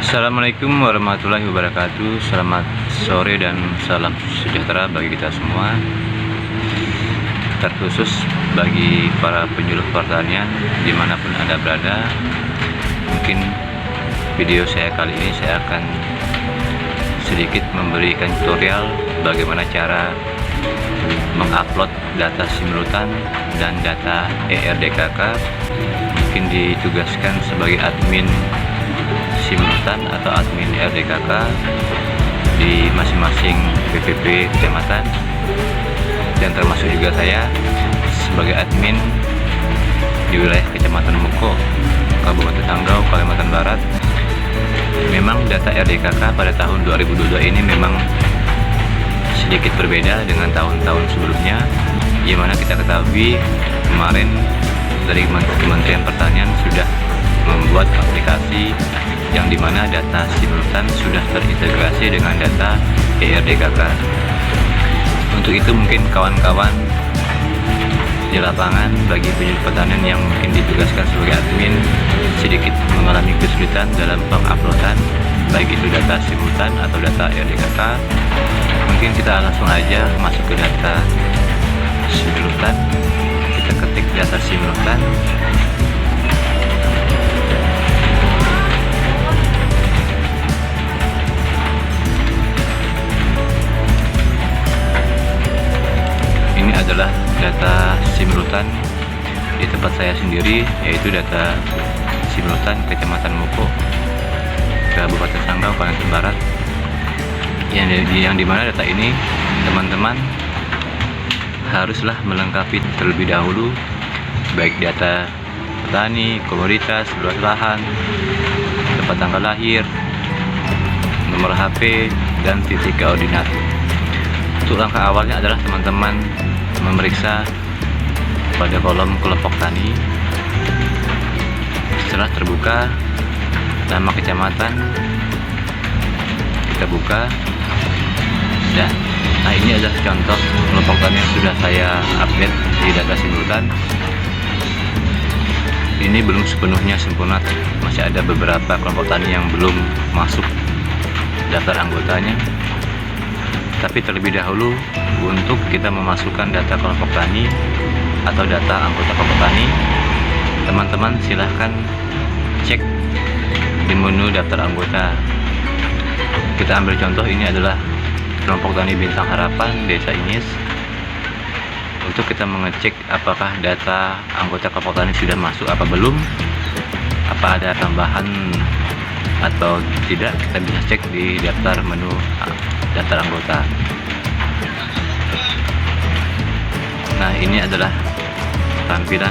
Assalamualaikum warahmatullahi wabarakatuh. Selamat sore dan salam sejahtera bagi kita semua, terkhusus bagi para penyuluh pertanian dimanapun Anda berada. Mungkin video saya kali ini saya akan sedikit memberikan tutorial bagaimana cara mengupload data simultan dan data ERDKK. Mungkin ditugaskan sebagai admin simultan atau admin RDKK di masing-masing PPP kecamatan, dan termasuk juga saya sebagai admin di wilayah Kecamatan Muko, Kabupaten Sanggau, Kalimantan Barat. Memang data RDKK pada tahun 2022 ini memang sedikit berbeda dengan tahun-tahun sebelumnya, di mana kita ketahui kemarin dari Kementerian Pertanian sudah membuat aplikasi yang dimana data simultan sudah terintegrasi dengan data ERDKK. Untuk itu mungkin kawan-kawan di lapangan, bagi penyuluh pertanian yang mungkin ditugaskan sebagai admin, sedikit mengalami kesulitan dalam penguploadan baik itu data simultan atau data ERDKK. Mungkin kita langsung aja masuk ke data simultan. Kita ketik data simultan. Ini adalah data simultan di tempat saya sendiri, yaitu data simultan Kecamatan Muko, Kabupaten Sanggau, Kalimantan Barat. Yang dimana data ini teman-teman haruslah melengkapi terlebih dahulu, baik data petani, komoditas, luas lahan, tempat tanggal lahir, nomor HP, dan titik koordinat. Untuk langkah awalnya adalah teman-teman memeriksa pada kolom kelompok tani. Setelah terbuka nama kecamatan, kita buka. Nah, ini adalah contoh kelompok tani yang sudah saya update di data simultan. Ini belum sepenuhnya sempurna, masih ada beberapa kelompok tani yang belum masuk daftar anggotanya. Tapi terlebih dahulu, untuk kita memasukkan data kelompok tani atau data anggota kelompok tani, teman-teman silahkan cek di menu daftar anggota. Kita ambil contoh, ini adalah kelompok tani Bintang Harapan, Desa Inyis. Untuk kita mengecek apakah data anggota kelompok tani sudah masuk apa belum, apa ada tambahan atau tidak, kita bisa cek di daftar menu daftar anggota. Nah, ini adalah tampilan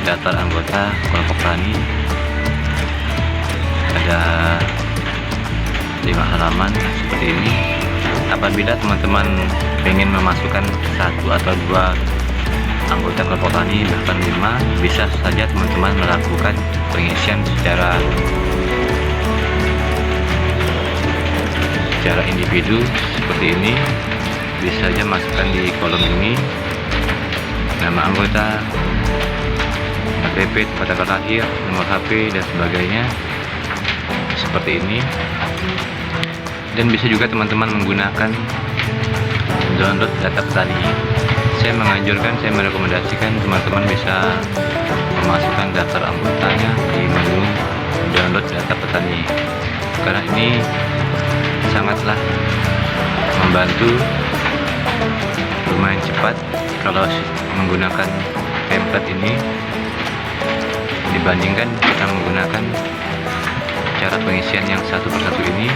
daftar anggota kelompok tani. Ada 5 halaman seperti ini. Apabila teman-teman ingin memasukkan 1 atau 2 anggota kelompok tani, bahkan 5, bisa saja teman-teman melakukan pengisian secara individu seperti ini. Bisa saja masukkan di kolom ini nama anggota, KTP, tempat tanggal lahir, nomor HP, dan sebagainya seperti ini. Dan bisa juga teman-teman menggunakan download data petani. Saya menganjurkan, saya merekomendasikan teman-teman bisa memasukkan daftar anggotanya di menu download data petani, karena ini sangatlah membantu, lumayan cepat kalau menggunakan template ini dibandingkan kita menggunakan cara pengisian yang satu persatu ini.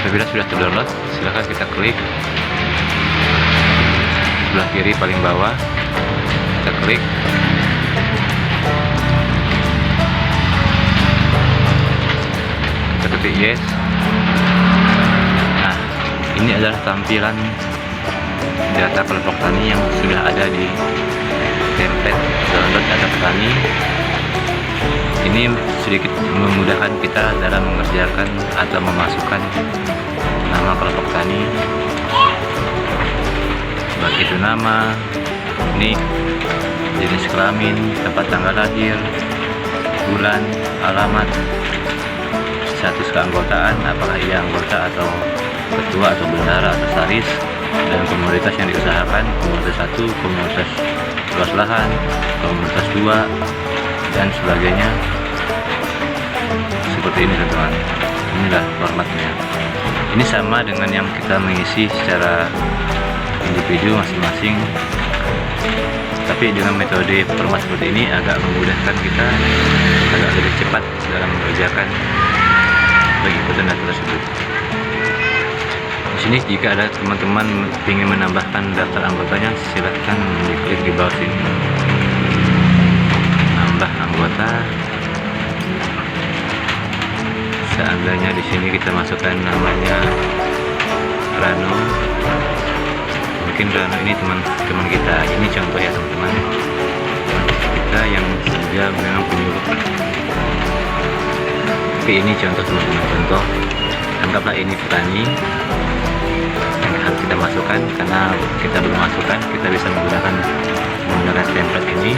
Apabila sudah terdownload, silahkan kita klik sebelah kiri paling bawah, kita klik. Kita ketik yes. Nah, ini adalah tampilan data kelompok tani yang sudah ada di template download data petani. Ini sedikit memudahkan kita dalam mengerjakan atau memasukkan nama kelompok tani, baik itu nama, nik, jenis kelamin, tempat tanggal lahir, bulan, alamat, status keanggotaan, apakah ia anggota atau ketua atau bendahara atau sekretaris, dan komoditas yang diusahakan, komoditas 1, komoditas luas lahan, komoditas 2, dan sebagainya. Seperti ini teman-teman, inilah formatnya. Ini sama dengan yang kita mengisi secara individu masing-masing, tapi dengan metode format seperti ini agak memudahkan kita, agak lebih cepat dalam mengerjakan pengikutan data tersebut. Di sini jika ada teman-teman ingin menambahkan daftar anggotanya, silahkan diklik di bawah sini, nambah anggota. Seandainya di sini kita masukkan namanya Rano, mungkin Rano ini teman-teman kita, ini contoh ya teman-teman, kita yang dia memang penyuluh. Tapi ini contoh teman-teman, contoh, anggaplah ini petani yang harus kita masukkan. Karena kita belum masukkan, kita bisa menggunakan template ini.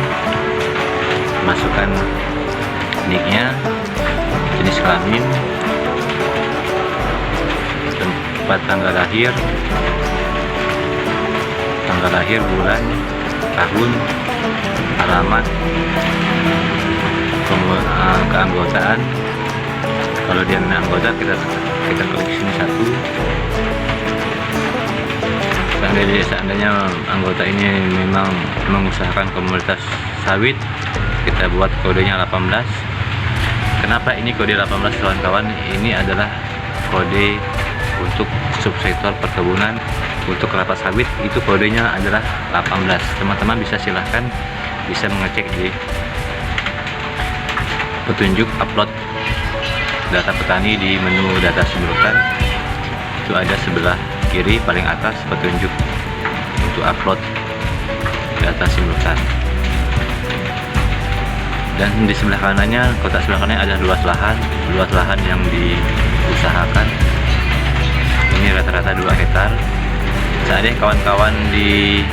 Masukkan nicknya, jenis kelamin, tempat tanggal lahir, bulan, tahun, alamat, keanggotaan. Kalau dia anggota, kita klik sini 1. Seandainya anggota ini memang mengusahakan komoditas sawit, kita buat kodenya 18. Kenapa ini kode 18 kawan-kawan? Ini adalah kode untuk subsektor perkebunan. Untuk kelapa sawit itu kodenya adalah 18. Teman-teman silahkan bisa mengecek di petunjuk upload data petani di menu data simultan. Itu ada sebelah kiri paling atas petunjuk untuk upload data simultan. Dan di sebelah kanannya, kotak sebelah kanannya ada luas lahan yang diusahakan. Ini rata-rata 2 hektar. Seandainya kawan-kawan di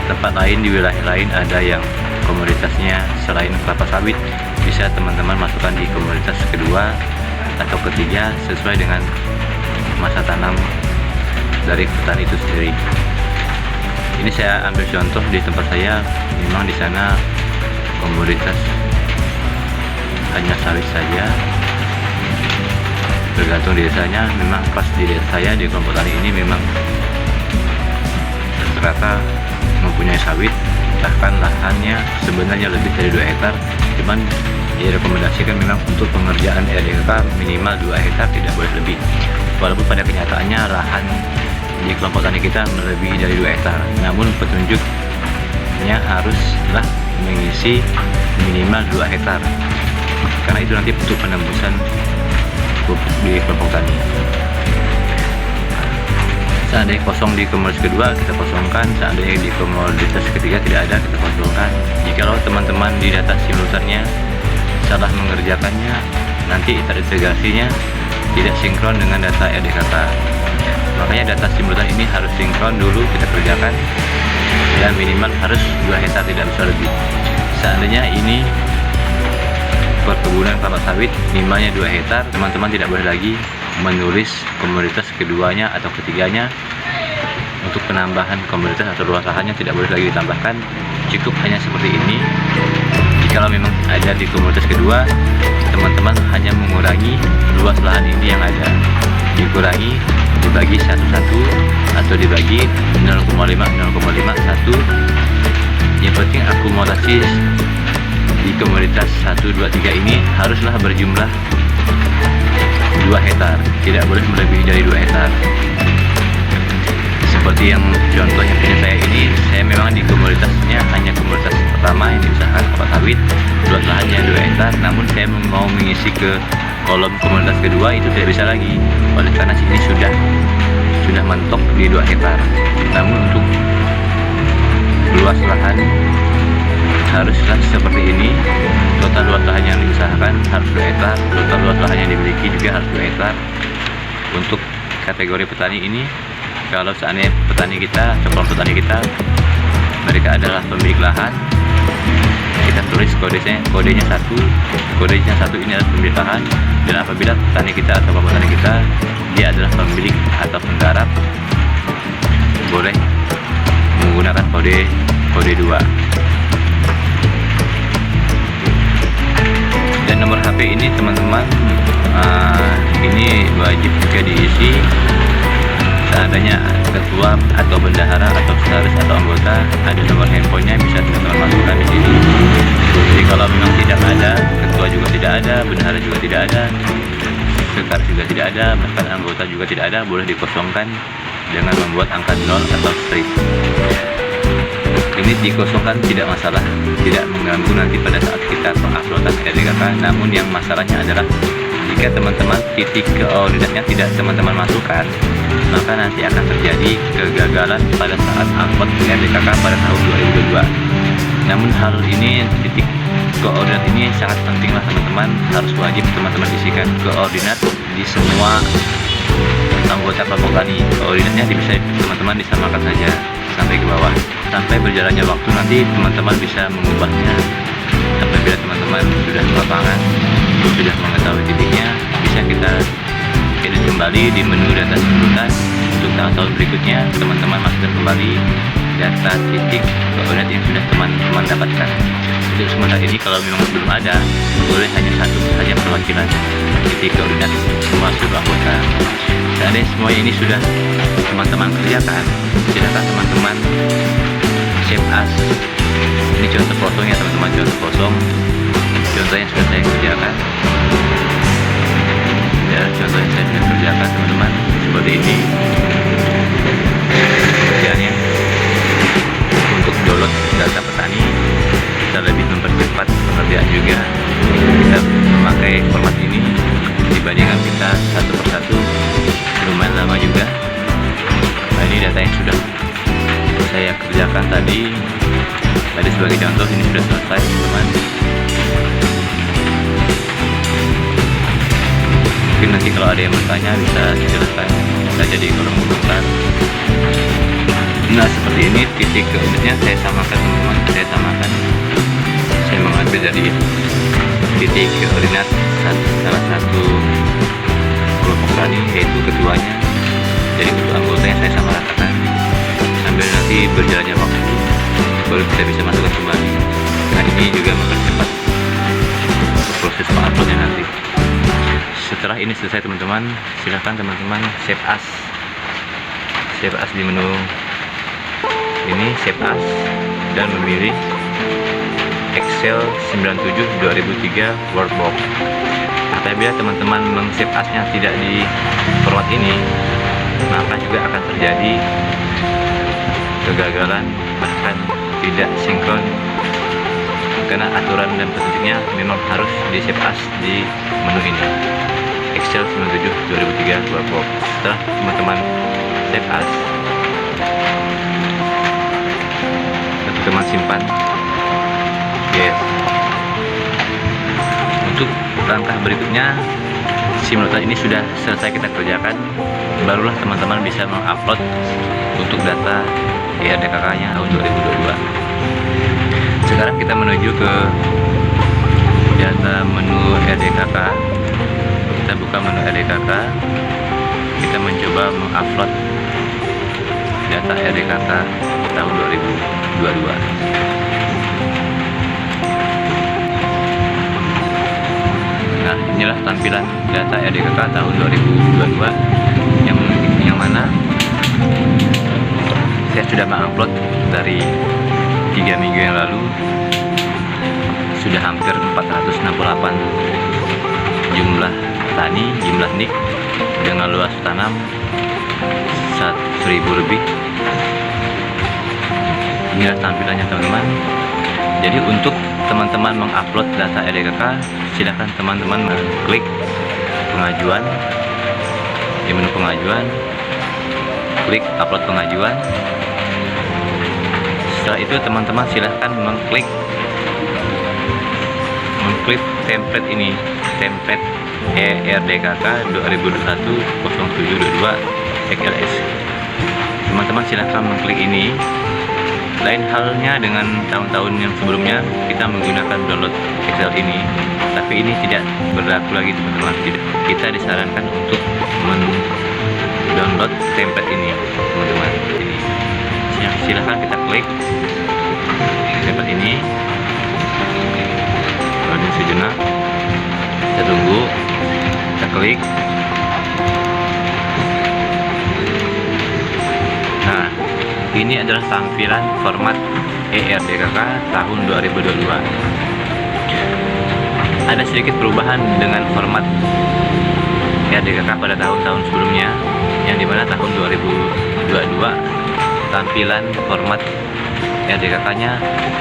tempat lain, di wilayah lain ada yang komoditasnya selain kelapa sawit, bisa teman-teman masukkan di komoditas kedua atau ketiga sesuai dengan masa tanam dari petani itu sendiri. Ini saya ambil contoh di tempat saya, memang di sana komoditas hanya sawit saja, tergantung desanya. Memang pas di desa saya, di kelompok tani ini memang rata mempunyai sawit, bahkan lahannya sebenarnya lebih dari 2 hektar, cuman direkomendasikan memang untuk pengerjaan RDK minimal 2 hektar, tidak boleh lebih. Walaupun pada kenyataannya lahan di kelompok tani kita melebihi dari 2 hektar, namun petunjuknya haruslah mengisi minimal 2 hektar, karena itu nanti untuk penembusan pupuk di kelompok tani. Seandainya kosong di komoditas kedua, kita kosongkan. Seandainya di komoditas ketiga tidak ada, kita kosongkan. Jikalau teman-teman di data simultannya salah mengerjakannya, nanti terintegrasinya tidak sinkron dengan data RDKK. Makanya data simultan ini harus sinkron dulu kita kerjakan, dan minimal harus 2 hektar, tidak bisa lebih. Seandainya ini perkebunan kelapa sawit minimalnya 2 hektar, teman-teman tidak boleh lagi menulis komoditas keduanya atau ketiganya. Untuk penambahan komoditas atau luas lahannya tidak boleh lagi ditambahkan, cukup hanya seperti ini. Jikalau memang ada di komoditas kedua, teman-teman hanya mengurangi luas lahan ini yang ada, dikurangi, dibagi 1 atau dibagi 0,5 1. Yang penting akumulasi di komoditas 1, 2, 3 ini haruslah berjumlah 2 hektar, tidak boleh melebihi dari 2 hektar. Seperti yang contoh yang punya saya ini, saya memang di komoditasnya hanya komoditas pertama yang diusahakan kelapa sawit, luas lahannya 2 hektar, namun saya mau mengisi ke kolom komoditas kedua itu tidak bisa lagi, oleh karena sini sudah mentok di 2 hektar. Namun untuk luas lahan haruslah seperti ini. Total luas lahan yang diusahakan harus 2 hektar, total luas lahan yang dimiliki juga harus 2 hektar. Untuk kategori petani ini, kalau seandainya petani kita, kelompok petani kita, mereka adalah pemilik lahan, kita tulis kodenya satu ini adalah pemilihan, dan apabila petani kita atau bapak petani kita dia adalah pemilik atau penggarap, boleh menggunakan kode 2. Dan nomor HP ini teman-teman, ini wajib juga diisi. Seandainya ketua atau bendahara atau sekretaris atau anggota ada nomor handphonenya, bisa teman-teman masukkan di sini. Jadi kalau memang tidak ada, ketua juga tidak ada, bendahara juga tidak ada, sekretaris juga tidak ada, bahkan anggota juga tidak ada, boleh dikosongkan dengan membuat angka 0 atau strip. Ini dikosongkan tidak masalah, tidak mengganggu nanti pada saat kita penguploadan RDKK. Namun yang masalahnya adalah jika teman-teman titik koordinatnya tidak teman-teman masukkan, maka nanti akan terjadi kegagalan pada saat upload RDKK pada tahun 2022. Namun hal ini, titik koordinat ini sangat penting lah teman-teman, harus wajib teman-teman isikan koordinat di semua anggota kelompok tani. Koordinatnya bisa teman-teman disamakan saja sampai ke bawah. Sampai berjalannya waktu nanti teman-teman bisa mengubahnya. Apabila teman-teman sudah di lapangan, sudah mengetahui titiknya, bisa kita edit kembali di menu data sebutan. Untuk tahun berikutnya teman-teman masukkan kembali data titik koordinat yang sudah teman-teman dapatkan. Untuk sementara ini kalau memang belum ada, boleh hanya satu saja perwakilan titik koordinat semua seluruh anggota. Seandainya semuanya ini sudah teman-teman kerjakan, silakan teman-teman save as. Ini contoh kosongnya teman-teman, contoh kosong. Contohnya sudah saya kerjakan. Ya, contohnya saya sudah kerjakan teman-teman, seperti ini kerjaannya. Untuk download data petani, kita lebih mempercepat pengerjaan juga. Kita memakai format ini dibandingkan kita satu persatu, lumayan lama juga. Nah, ini data yang sudah saya kerjakan tadi sebagai contoh, ini sudah selesai teman-teman. Mungkin nanti kalau ada yang bertanya bisa dijelaskan saja di kolom komentar. Nah, seperti ini titik koordinatnya saya samakan teman-teman, saya mengambil dari titik koordinat salah satu kelompok tani, yaitu ketuanya. Jadi untuk anggotanya saya sama ratakan, sambil nanti berjalannya waktu baru kita bisa masukkan kembali. Nah, ini juga mempercepat proses penguploadnya nanti. Setelah ini selesai teman-teman, silahkan teman-teman save as di menu ini, save as, dan memilih Excel 97 2003 Workbook. Apabila teman-teman meng-save as-nya tidak di format ini, maka juga akan terjadi kegagalan, bahkan tidak sinkron, karena aturan dan petunjuknya memang harus di save as di menu ini, Excel 97 2003 Workbook. Setelah teman-teman save as, teman simpan. Yes. Untuk langkah berikutnya, simultan ini sudah selesai kita kerjakan, barulah teman-teman bisa mengupload untuk data RDKK-nya tahun 2022. Sekarang kita menuju ke data menu RDKK. Kita buka menu RDKK, kita mencoba mengupload data RDKK tahun 2022. Nah, inilah tampilan data RDKK tahun 2022 yang mana saya sudah mengupload dari 3 minggu yang lalu. Sudah hampir 468 jumlah tani, jumlah nik dengan luas tanam 1.000 lebih. Inilah tampilannya teman-teman. Jadi untuk teman-teman mengupload data RDKK, silahkan teman-teman klik pengajuan di menu pengajuan, klik upload pengajuan. Setelah itu teman-teman silahkan mengklik template ini, template RDKK 2021-0722 XLS. Teman-teman silahkan mengklik ini. Lain halnya dengan tahun-tahun yang sebelumnya kita menggunakan download Excel ini, tapi ini tidak berlaku lagi teman-teman. Kita disarankan untuk mendownload template ini teman-teman. Ini silahkan kita klik template ini, loading sejenak, kita tunggu, kita klik. Nah, ini adalah tampilan format ERDKK tahun 2022. Ada sedikit perubahan dengan format ERDKK pada tahun-tahun sebelumnya, yang dimana tahun 2022 tampilan format ERDKK-nya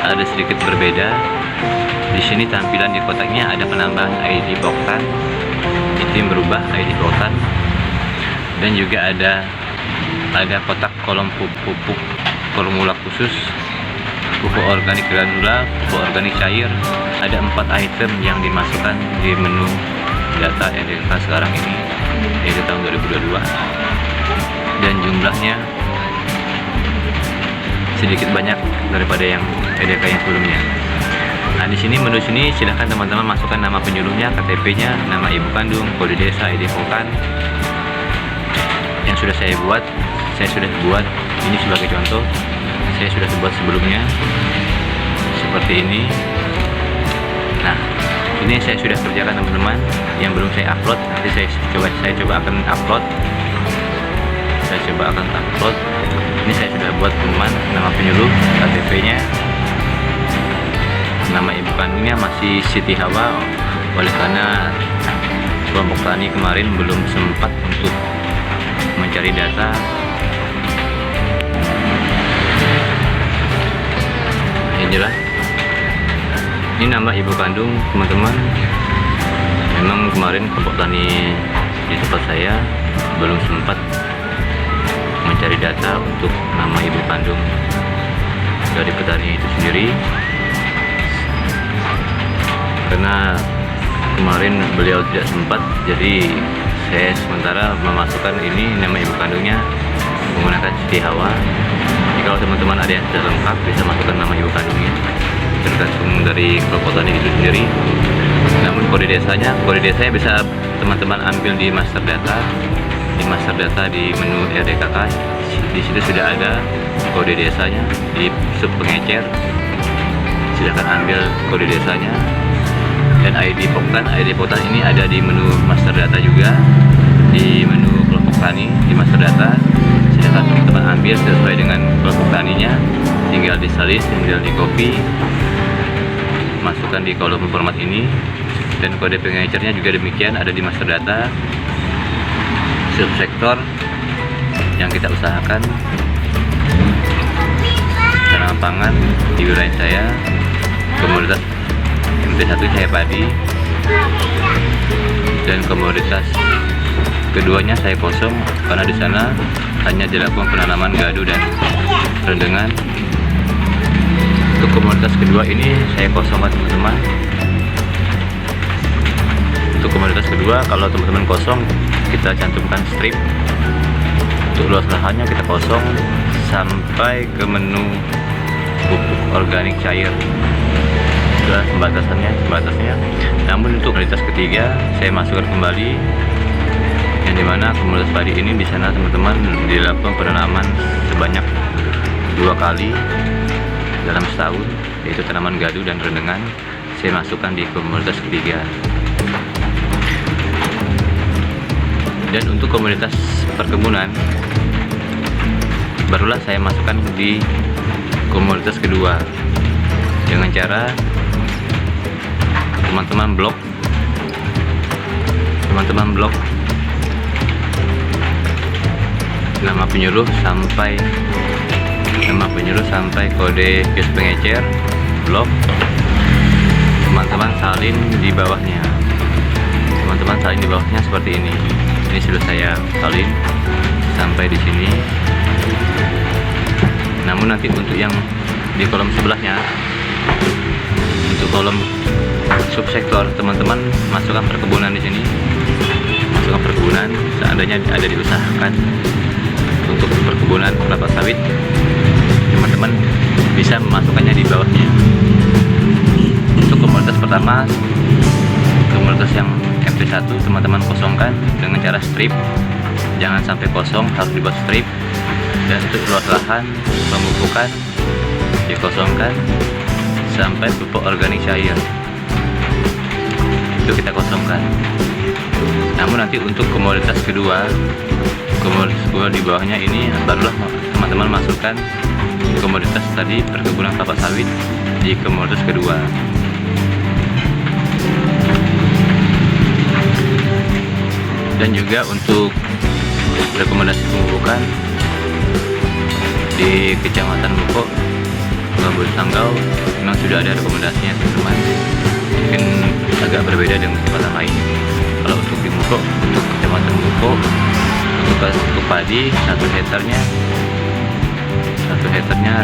ada sedikit berbeda. Di sini tampilan di kotaknya ada penambahan ID Poktan, itu yang berubah ID Poktan, dan juga ada kotak kolom pupuk formula khusus, pupuk organik granula, pupuk organik cair. Ada 4 item yang dimasukkan di menu data ERDKK sekarang ini, yaitu tahun 2022, dan jumlahnya sedikit banyak daripada yang ERDKK yang sebelumnya. Nah, di sini menu sini silahkan teman-teman masukkan nama penyuluhnya, KTP-nya, nama ibu kandung, kode desa, ID Poktan. Yang sudah saya buat ini sebagai contoh. Saya sudah buat sebelumnya seperti ini. Nah, ini saya sudah kerjakan teman-teman, yang belum saya upload. Nanti saya coba akan upload. Ini saya sudah buat teman-teman, nama penyuluh, KTP-nya, nama ibu kandungnya masih Siti Hawa, oleh karena kelompok tani kemarin belum sempat untuk mencari data. Inilah, ini nama ibu kandung teman-teman. Memang kemarin kelompok tani di tempat saya belum sempat mencari data untuk nama ibu kandung dari petani itu sendiri, karena kemarin beliau tidak sempat. Jadi saya sementara memasukkan ini nama ibu kandungnya menggunakan Siti Hawa. Jadi kalau teman-teman ada yang sudah lengkap, bisa masukkan nama ibu kandungnya, tergantung dari kelompok tani itu sendiri. Namun kode desanya bisa teman-teman ambil di master data. Di master data di menu ERDKK, di situ sudah ada kode desanya di sub pengecer. Silahkan ambil kode desanya. Dan ID Poktan ini ada di menu master data juga, di menu kelompok tani di master data. Silahkan teman-teman ambil sesuai dengan kelompok taninya, tinggal disalin, tinggal di copy, masukkan di kolom format ini. Dan kode pengecernya juga demikian, ada di master data, subsektor yang kita usahakan, tanaman pangan di wilayah saya, komoditas MP1 saya padi, dan komoditas keduanya saya kosong karena di sana hanya dilakukan penanaman gadu dan rendengan. Untuk komoditas kedua ini saya kosongkan teman-teman. Untuk komoditas kedua, kalau teman-teman kosong, kita cantumkan strip. Untuk luas lahannya kita kosong sampai ke menu pupuk organik cair. Itulah batasnya. Namun untuk komoditas ketiga saya masukkan kembali, yang dimana komoditas padi ini di sana teman-teman dilakukan penanaman sebanyak 2 kali dalam setahun, yaitu tanaman gadu dan rendengan. Saya masukkan di komoditas ketiga. Dan untuk komoditas perkebunan barulah saya masukkan di komoditas kedua, dengan cara teman-teman blok nama penyuluh sampai kode kios pengecer, blok. Teman-teman salin di bawahnya. Seperti ini. Ini sudah saya salin sampai di sini. Namun nanti untuk yang di kolom sebelahnya, untuk kolom subsektor, teman-teman masukkan perkebunan di sini. Masukkan perkebunan, seandainya ada diusahakan untuk perkebunan kelapa sawit, teman-teman bisa memasukkannya di bawahnya. Untuk komoditas pertama, komoditas yang MP1, teman-teman kosongkan dengan cara strip. Jangan sampai kosong, harus dibuat strip. Dan untuk luas lahan pemupukan dikosongkan sampai pupuk organik cair itu kita kosongkan. Namun nanti untuk komoditas kedua di bawahnya ini barulah teman-teman masukkan komoditas tadi perkebunan kelapa sawit di komoditas kedua. Dan juga untuk rekomendasi pemupukan di Kecamatan Boko, Kabupaten Sanggau memang sudah ada rekomendasinya teman-teman. Mungkin agak berbeda dengan tempat lain. Kalau untuk di Boko, untuk Kecamatan Boko, untuk padi 1 hektarnya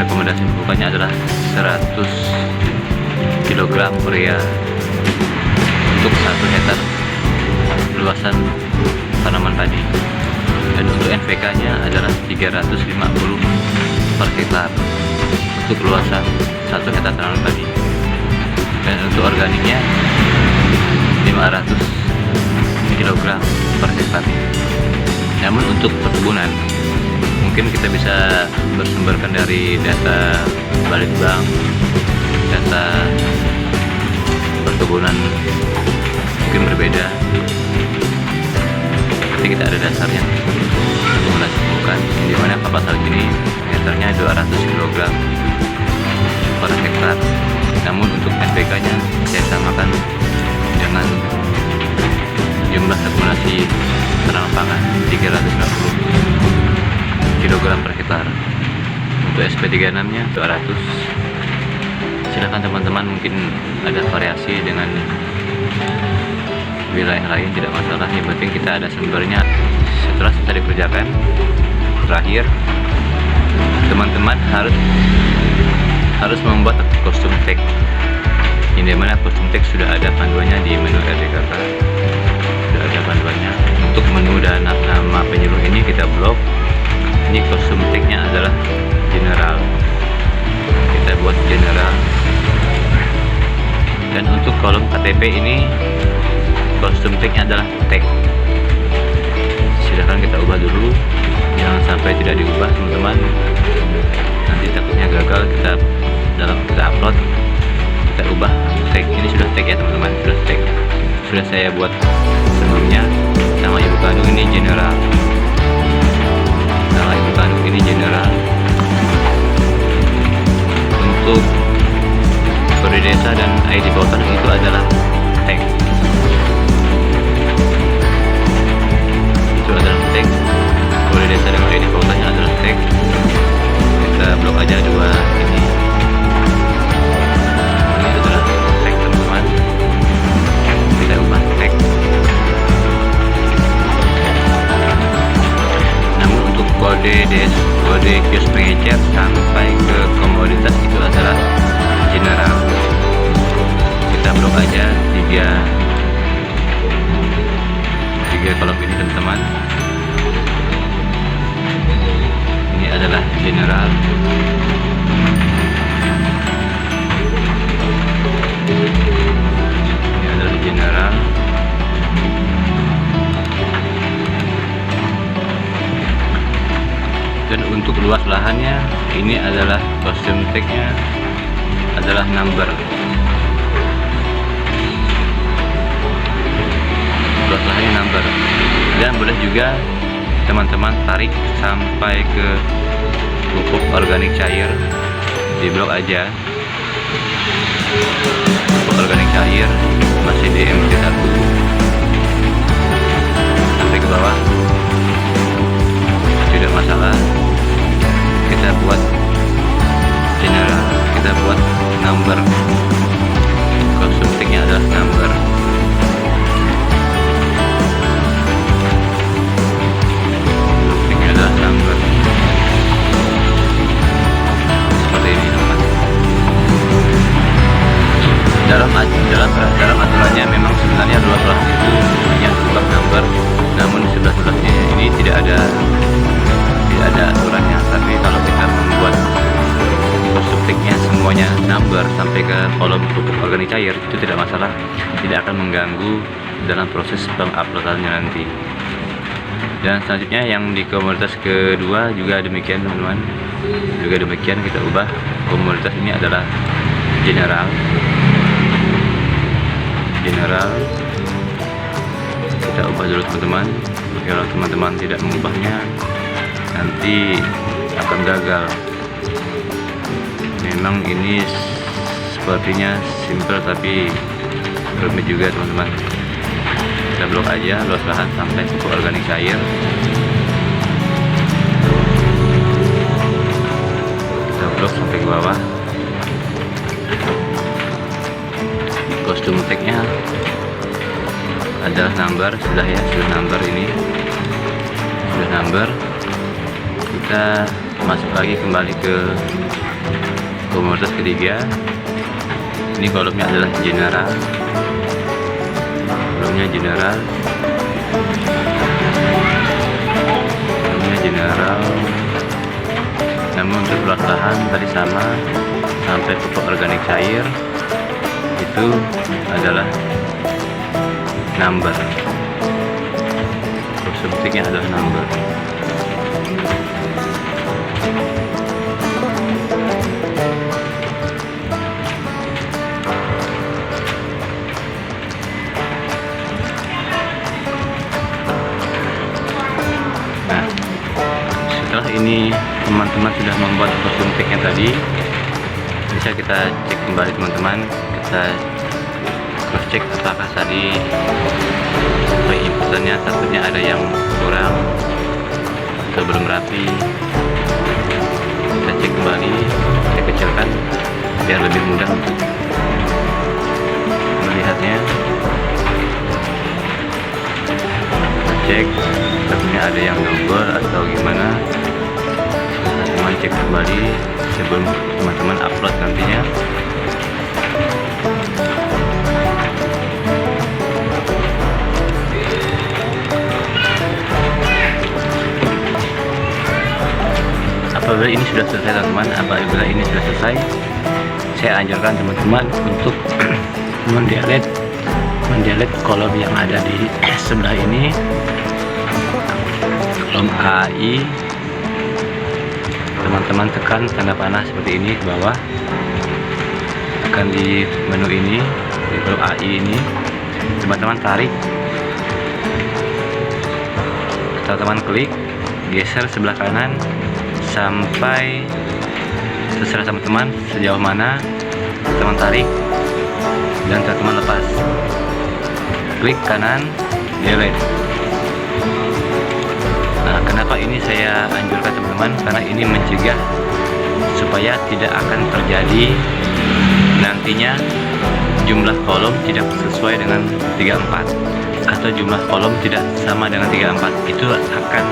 rekomendasi pemupukannya adalah 100 kg urea untuk 1 hektar luasan tanaman padi. Dan untuk NPK-nya adalah 350 per hektar untuk luasan 1 hektar tanaman padi. Dan untuk organiknya 500 kg per hektar. Namun untuk perkebunan mungkin kita bisa bersumberkan dari data Balitbank, data perkebunan mungkin berbeda, tapi kita ada dasarnya. Rekomendasi pemupukan di mana kelapa sawit ini hektarnya 200 kg per hektar. Namun untuk NPK-nya saya samakan dengan jumlah rekomendasi tanaman pangan 350 kg per hektar. Untuk SP36-nya 200. Silahkan teman-teman, mungkin ada variasi dengan wilayah lain, tidak masalah. Yang penting kita ada sumbernya. Setelah selesai dikerjakan, terakhir teman-teman harus membuat kostum tag. Ini dimana kostum tag sudah ada panduannya di menu RDKK, sudah ada panduannya. Untuk menu dan nama penyuluh ini kita blok. Ini kostum tagnya adalah general, kita buat general. Dan untuk kolom KTP ini kostum tagnya adalah tag. Silahkan kita ubah dulu, jangan sampai tidak diubah teman-teman, nanti takutnya gagal. Kita upload, kita ubah tag. Ini sudah tag ya teman-teman, sudah tag, sudah saya buat sebelumnya. Nama ibu kandung ini general, nama ibu kandung ini general. Untuk kode desa dan ID voter itu adalah tag. Itu adalah tag. Kode desa dan ID voternya adalah tag. Kita blok aja dua ini. Ini adalah tag teman-teman. Kita ubah tag. Namun untuk kode kios pengecer sampai ke komoditas itu adalah general. Kita blok aja tiga kolom ini teman-teman. Ini adalah general. Ini adalah general. Dan untuk luas lahannya ini adalah kostum tagnya adalah number. Luas lahannya number. Dan boleh juga teman-teman tarik sampai ke pupuk organik cair, di blok aja. Pupuk organik cair masih di MP1 sampai ke bawah, tidak masalah. Kita buat general, kita buat number. Kostum tagnya adalah number. Seperti ini teman. Dalam aturannya memang sebenarnya luas lahan itu punya sebuah number, namun di sebelah-sebelahnya ini tidak ada aturannya. Tapi kalau kita membuat number sampai ke kolom pupuk organik cair itu tidak masalah, tidak akan mengganggu dalam proses penguploadannya nanti. Dan selanjutnya yang di komoditas kedua juga demikian teman-teman, juga demikian kita ubah. Komoditas ini adalah general, kita ubah dulu teman-teman. Kalau teman-teman tidak mengubahnya nanti akan gagal. Memang ini sepertinya simple tapi rumit juga teman-teman. Kita blok aja luas lahan sampai pupuk organik cair. Kita blok sampai ke bawah. Kostum tagnya adalah number, sudah number, ini sudah number. Kita masuk lagi kembali ke komoditas ketiga. Ini kolomnya adalah general, namun untuk luas lahan tadi sama sampai pupuk organik cair itu adalah number. Subtiknya adalah number. Nah, setelah ini teman-teman sudah membuat kostum tagnya tadi, bisa kita cek kembali teman-teman. Kita cross check apakah tadi inputannya takutnya ada yang kurang atau belum rapi. Kita cek kembali, kita kecilkan biar lebih mudah untuk melihatnya. Kita cek takutnya ada yang double atau gimana. Teman-teman cek kembali sebelum teman-teman upload nantinya. Apabila ini sudah selesai teman-teman, apabila ini sudah selesai, saya anjurkan teman-teman untuk mendelete kolom yang ada di sebelah ini, kolom AI. Teman-teman tekan tanda panah seperti ini ke bawah, tekan di menu ini, di kolom AI ini, teman-teman tarik, teman-teman klik, geser sebelah kanan sampai terserah teman-teman sejauh mana teman tarik, dan teman lepas, klik kanan, delete. Nah, kenapa ini saya anjurkan teman-teman? Karena ini mencegah supaya tidak akan terjadi nantinya jumlah kolom tidak sesuai dengan 34 atau jumlah kolom tidak sama dengan 34. Itu akan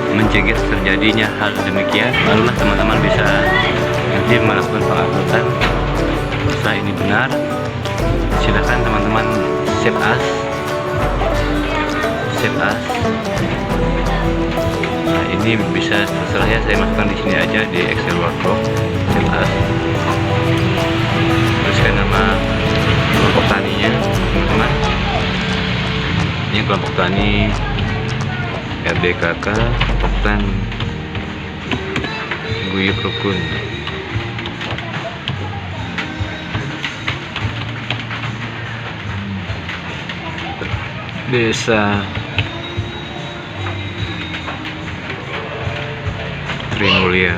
mencegah terjadinya hal demikian. Barulah teman-teman bisa nanti melakukan penguploadan. Setelah ini benar, silahkan teman-teman save as. Nah, ini bisa terserah ya, saya masukkan di sini aja di Excel workbook, save as. Tuliskan nama kelompok taninya teman-teman. Ini kelompok tani RDKK Poktan Guyup Rukun. Desa Trinulya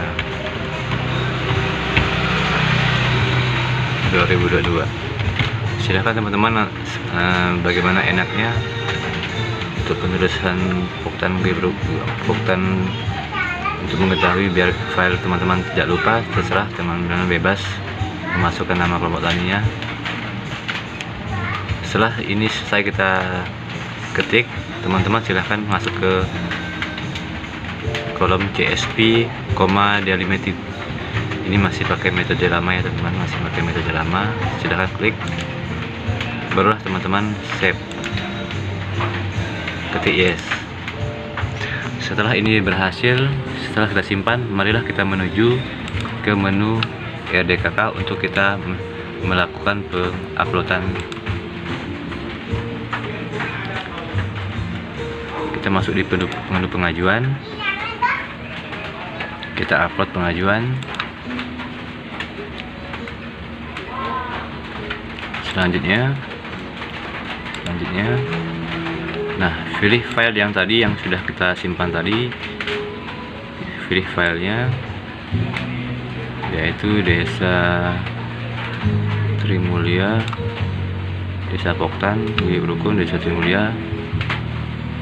2022. Silahkan teman-teman, bagaimana enaknya untuk penulisan Poktan untuk mengetahui biar file teman-teman tidak lupa. Terserah teman-teman, bebas memasukkan nama kelompok taninya. Setelah ini selesai kita ketik, teman-teman silahkan masuk ke kolom CSP, delimited. Ini masih pakai metode lama ya teman-teman, masih pakai metode lama. Silahkan klik, barulah teman-teman save, ketik yes. Setelah ini berhasil, setelah kita simpan, marilah kita menuju ke menu RDKK untuk kita melakukan penguploadan. Kita masuk di menu pengajuan, kita upload pengajuan. Selanjutnya, nah, pilih file yang tadi yang sudah kita simpan tadi, pilih filenya, yaitu Desa Trimulya, Desa Poktan, Rukun Desa Trimulya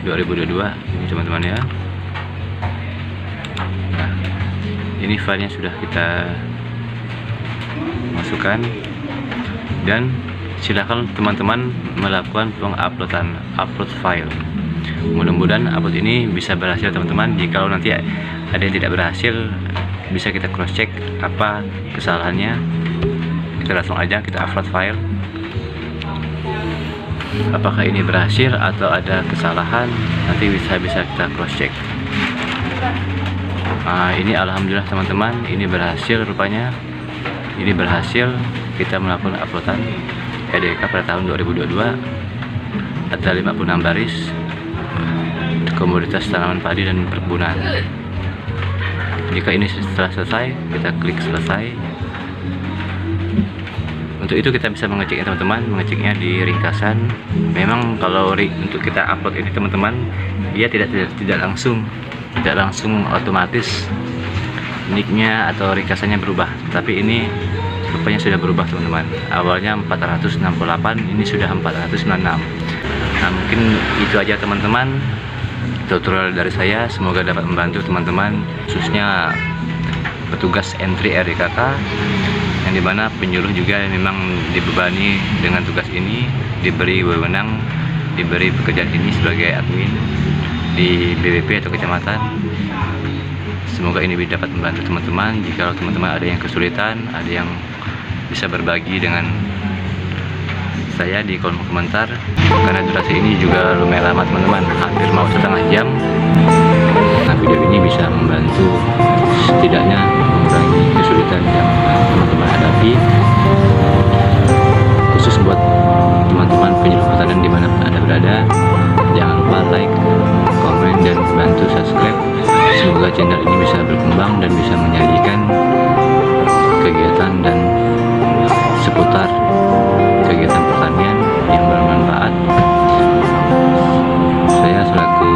2022 ini teman-teman ya. Nah, ini filenya sudah kita masukkan, dan silakan teman-teman melakukan penguploadan upload file. Mudah-mudahan upload ini bisa berhasil teman-teman. Jika nanti ada yang tidak berhasil, bisa kita cross check apa kesalahannya. Kita langsung aja kita upload file, apakah ini berhasil atau ada kesalahan, nanti bisa kita cross check. Ini alhamdulillah teman-teman, ini berhasil rupanya. Ini berhasil, kita melakukan uploadan RDK pada tahun 2022. Ada 56 baris komoditas tanaman padi dan perkebunan. Jika ini setelah selesai, kita klik selesai. Untuk itu kita bisa mengeceknya teman-teman, mengeceknya di ringkasan. Memang kalau untuk kita upload ini teman-teman, dia tidak langsung otomatis nicknya atau ringkasannya berubah, tapi ini rupanya sudah berubah teman-teman. Awalnya 468, ini sudah 496. Nah, mungkin itu aja teman-teman tutorial dari saya, semoga dapat membantu teman-teman, khususnya petugas entry RDKK, yang dimana penyuluh juga memang dibebani dengan tugas ini, diberi wewenang, diberi pekerjaan ini sebagai admin di BWP atau kecamatan. Semoga ini dapat membantu teman-teman. Jika teman-teman ada yang kesulitan, ada yang bisa berbagi dengan saya di kolom komentar, karena durasi ini juga lumayan lama teman-teman, hampir mau setengah jam. Nah, video ini bisa membantu setidaknya mengurangi kesulitan yang teman-teman hadapi, khusus buat teman-teman penyuluh pertanian dimanapun Anda berada. Jangan lupa like, komen, dan bantu subscribe. Semoga channel ini bisa berkembang dan bisa menyajikan kegiatan dan seputar kegiatan pertanian yang bermanfaat. Saya selaku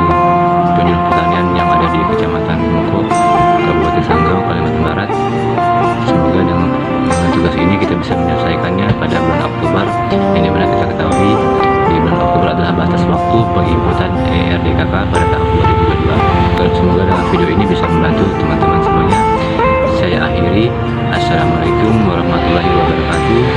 penyuluh pertanian yang ada di Kecamatan Moko, Kabupaten Sanggau, Kalimantan Barat, semoga dengan tugas ini kita bisa menyelesaikannya pada bulan Oktober. Ini benar kita ketahui di bulan Oktober adalah batas waktu penginputan RDKK pada tahun 2022. Semoga dengan video ini bisa membantu teman-teman semuanya. Saya akhiri. Assalamualaikum warahmatullahi wabarakatuh.